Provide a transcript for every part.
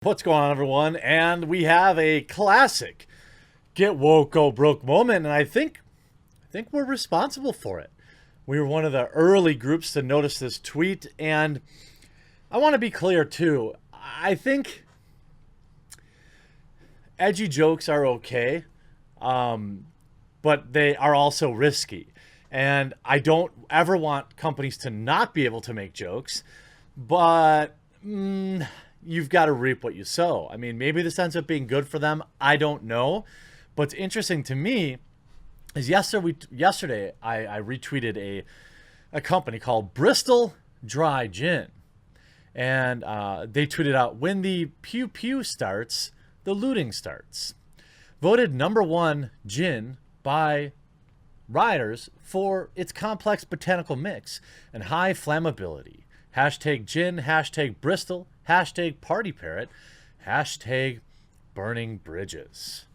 What's going on, everyone? And we have a classic get woke, go broke moment, and I think we're responsible for it. We were one of the early groups to notice this tweet, and I want to be clear too. I think edgy jokes are okay, but they are also risky. And I don't ever want companies to not be able to make jokes, but you've got to reap what you sow. I mean, maybe this ends up being good for them. I don't know. But what's interesting to me is yesterday I retweeted a company called Bristol Gin. And they tweeted out, when the pew pew starts, the looting starts. Voted #1 gin by riders for its complex botanical mix and high flammability. Hashtag gin, hashtag Bristol, hashtag party parrot, hashtag burning bridges.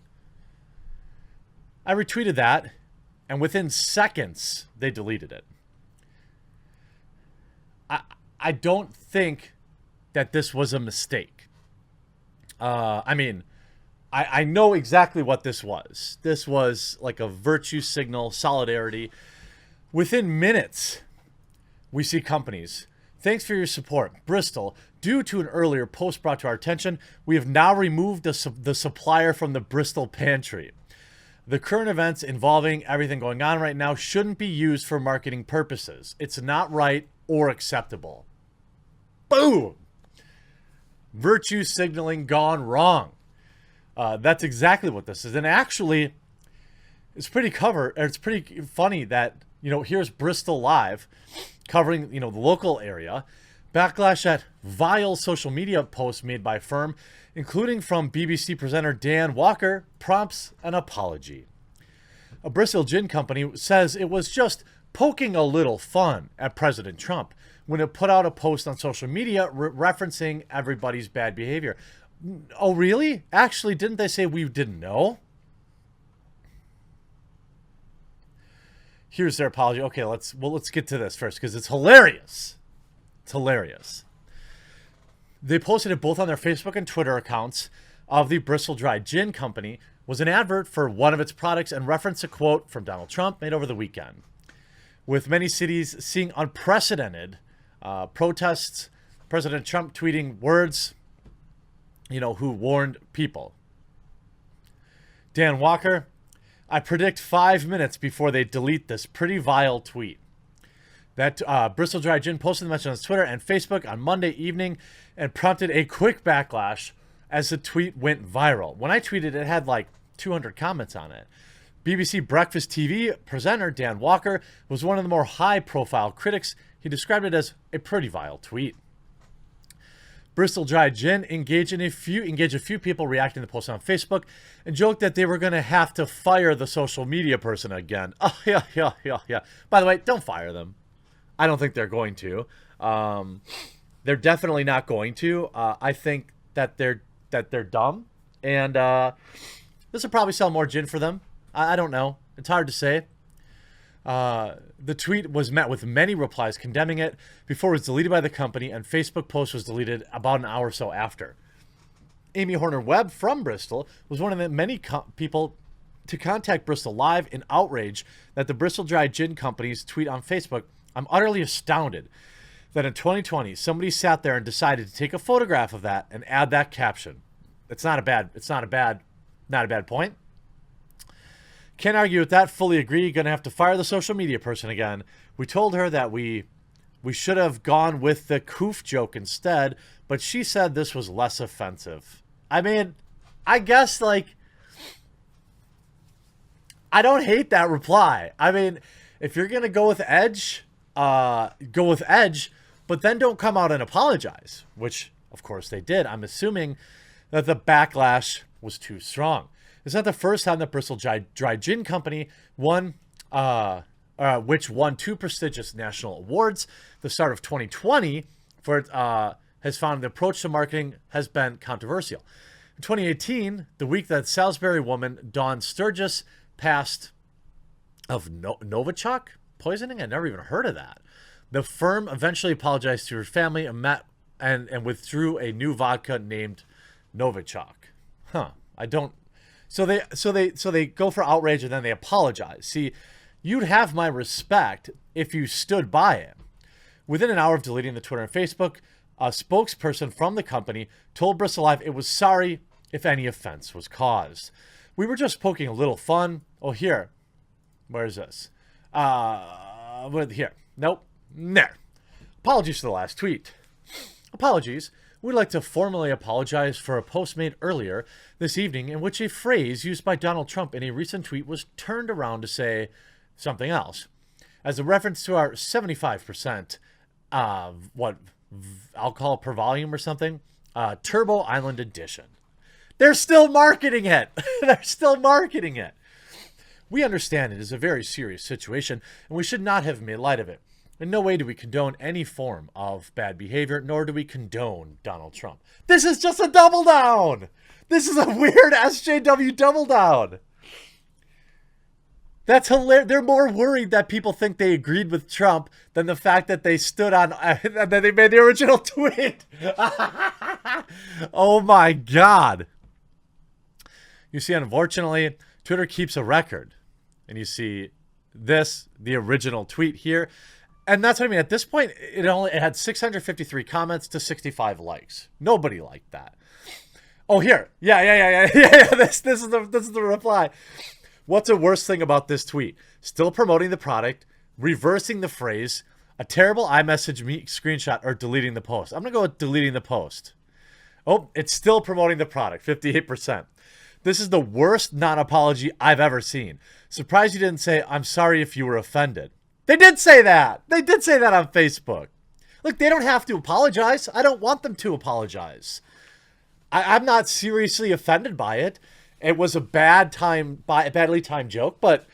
I retweeted that, and within seconds, they deleted it. I don't think that this was a mistake. I know exactly what this was. This was like a virtue signal, solidarity. Within minutes, we see companies. Thanks for your support. Bristol, due to an earlier post brought to our attention, we have now removed the supplier from the Bristol pantry. The current events involving everything going on right now shouldn't be used for marketing purposes. It's not right or acceptable. Boom! Virtue signaling gone wrong. That's exactly what this is. And actually, it's pretty funny that, here's Bristol Live covering, the local area. Backlash at vile social media posts made by firm, including from BBC presenter Dan Walker, prompts an apology. A Bristol Gin company says it was just poking a little fun at President Trump when it put out a post on social media referencing everybody's bad behavior. Oh, really? Actually, didn't they say we didn't know? Here's their apology. Okay, let's get to this first because it's hilarious. It's hilarious. They posted it both on their Facebook and Twitter accounts of the Bristol Dry Gin Company was an advert for one of its products and referenced a quote from Donald Trump made over the weekend. With many cities seeing unprecedented protests, President Trump tweeting words, who warned people. Dan Walker, I predict 5 minutes before they delete this pretty vile tweet. That Bristol Dry Gin posted the message on his Twitter and Facebook on Monday evening and prompted a quick backlash as the tweet went viral. When I tweeted, it had like 200 comments on it. BBC Breakfast TV presenter Dan Walker was one of the more high-profile critics. He described it as a pretty vile tweet. Bristol Dry Gin engaged a few people reacting to the post on Facebook and joked that they were going to have to fire the social media person again. Oh, yeah. By the way, don't fire them. I don't think they're going to. They're definitely not going to. I think that they're dumb, and this will probably sell more gin for them. I don't know. It's hard to say. The tweet was met with many replies condemning it before it was deleted by the company, and Facebook post was deleted about an hour or so after. Amy Horner-Webb from Bristol was one of the many people to contact Bristol Live in outrage that the Bristol Dry Gin Company's tweet on Facebook. I'm utterly astounded that in 2020 somebody sat there and decided to take a photograph of that and add that caption. It's not a bad point. Can't argue with that. Fully agree. Gonna have to fire the social media person again. We told her that we should have gone with the coof joke instead, but she said this was less offensive. I mean, I guess I don't hate that reply. I mean, if you're gonna go with edge, go with edge, but then don't come out and apologize, which of course they did. I'm assuming that the backlash was too strong. It's not the first time that Bristol Dry Gin Company which won 2 prestigious national awards. The start of 2020 for it has found the approach to marketing has been controversial. In 2018, the week that Salisbury woman Dawn Sturgis passed of Novichok poisoning, I never even heard of that. The firm eventually apologized to her family and withdrew a new vodka named Novichok. Huh. I don't. So they go for outrage and then they apologize. See, you'd have my respect if you stood by it. Within an hour of deleting the Twitter and Facebook, a spokesperson from the company told Bristol Live it was sorry if any offense was caused. We were just poking a little fun. Oh, here. Where is this? Here. Nope. There. Apologies for the last tweet. Apologies. We'd like to formally apologize for a post made earlier this evening in which a phrase used by Donald Trump in a recent tweet was turned around to say something else. As a reference to our 75%, alcohol per volume or something, Turbo Island Edition. They're still marketing it. They're still marketing it. We understand it is a very serious situation, and we should not have made light of it. In no way do we condone any form of bad behavior, nor do we condone Donald Trump. This is just a double down. This is a weird SJW double down. That's hilarious. They're more worried that people think they agreed with Trump than the fact that they stood on, that they made the original tweet. Oh my God. You see, unfortunately, Twitter keeps a record. And you see this, the original tweet here. And that's what I mean. At this point, it had 653 comments to 65 likes. Nobody liked that. Oh, here. Yeah. This is the reply. What's the worst thing about this tweet? Still promoting the product, reversing the phrase, a terrible iMessage me screenshot, or deleting the post. I'm going to go with deleting the post. Oh, it's still promoting the product, 58%. This is the worst non-apology I've ever seen. Surprised you didn't say, I'm sorry if you were offended. They did say that. They did say that on Facebook. Look, they don't have to apologize. I don't want them to apologize. I'm not seriously offended by it. It was a badly timed joke, but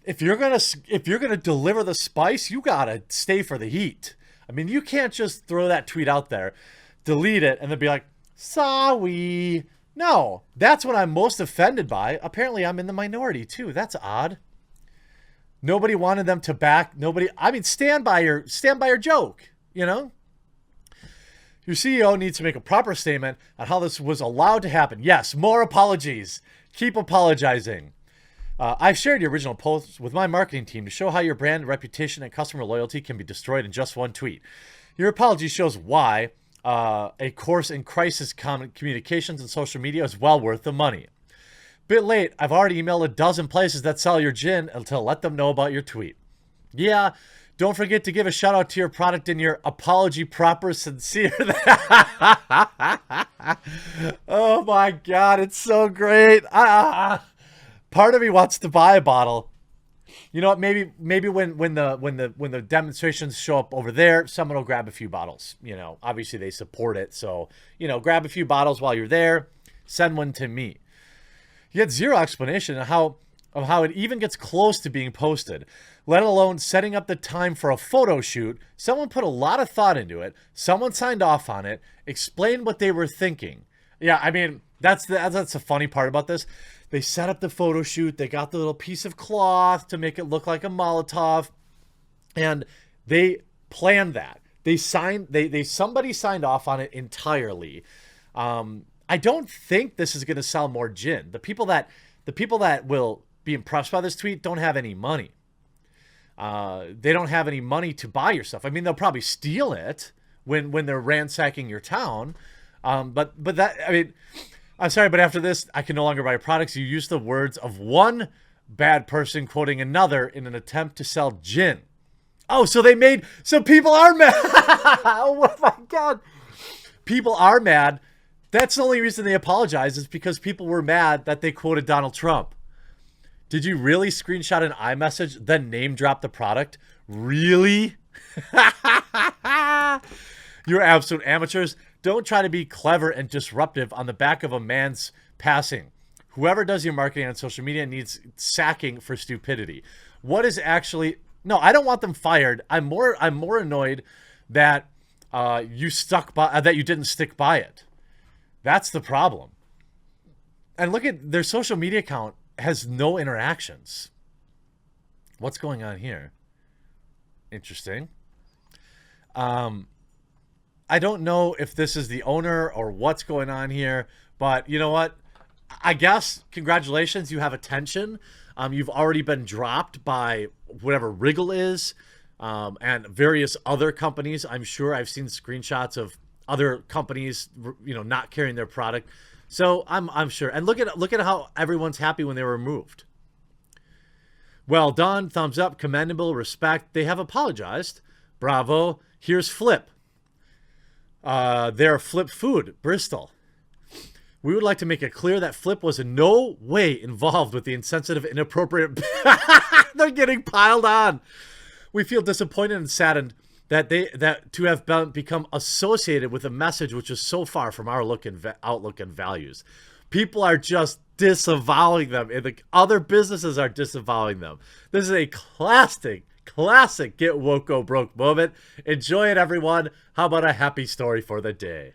if you're gonna deliver the spice, you gotta stay for the heat. I mean, you can't just throw that tweet out there, delete it, and then be like, sorry. No, that's what I'm most offended by. Apparently, I'm in the minority too. That's odd. Nobody wanted them to back. Stand by your joke. You know. Your CEO needs to make a proper statement on how this was allowed to happen. Yes, more apologies. Keep apologizing. I've shared your original post with my marketing team to show how your brand reputation and customer loyalty can be destroyed in just one tweet. Your apology shows why a course in crisis communications and social media is well worth the money. Bit late, I've already emailed a dozen places that sell your gin to let them know about your tweet. Yeah. Don't forget to give a shout out to your product in your apology proper sincere. Oh my God, it's so great. Part of me wants to buy a bottle. You know what? Maybe when the demonstrations show up over there, someone will grab a few bottles. You know, obviously they support it, so grab a few bottles while you're there. Send one to me. You get zero explanation of how it even gets close to being posted, let alone setting up the time for a photo shoot. Someone put a lot of thought into it. Someone signed off on it, explained what they were thinking. Yeah, I mean, that's the funny part about this. They set up the photo shoot. They got the little piece of cloth to make it look like a Molotov, and they planned that. Somebody signed off on it entirely. I don't think this is going to sell more gin. The people that will be impressed by this tweet don't have any money. They don't have any money to buy your stuff. I mean, they'll probably steal it when they're ransacking your town. But I'm sorry, but after this, I can no longer buy your products. You use the words of one bad person quoting another in an attempt to sell gin. Oh, so people are mad. Oh my God. People are mad. That's the only reason they apologize, is because people were mad that they quoted Donald Trump. Did you really screenshot an iMessage, then name drop the product? Really? You're absolute amateurs. Don't try to be clever and disruptive on the back of a man's passing. Whoever does your marketing on social media needs sacking for stupidity. What is actually... No, I don't want them fired. I'm more annoyed that that you didn't stick by it. That's the problem. And look at their social media account has no interactions. What's going on here? Interesting. I don't know if this is the owner or what's going on here, but you know what? I guess congratulations, you have attention. You've already been dropped by whatever Wriggle is, and various other companies. I'm sure I've seen screenshots of other companies, not carrying their product. So I'm sure. And look at how everyone's happy when they were removed. Well done, thumbs up, commendable, respect. They have apologized. Bravo. Here's Flip. They're Flip Food, Bristol. We would like to make it clear that Flip was in no way involved with the insensitive, inappropriate... They're getting piled on. We feel disappointed and saddened that to have become associated with a message which is so far from our outlook and values. People are just disavowing them, and the other businesses are disavowing them. This is a classic get woke, go broke moment. Enjoy it, everyone. How about a happy story for the day?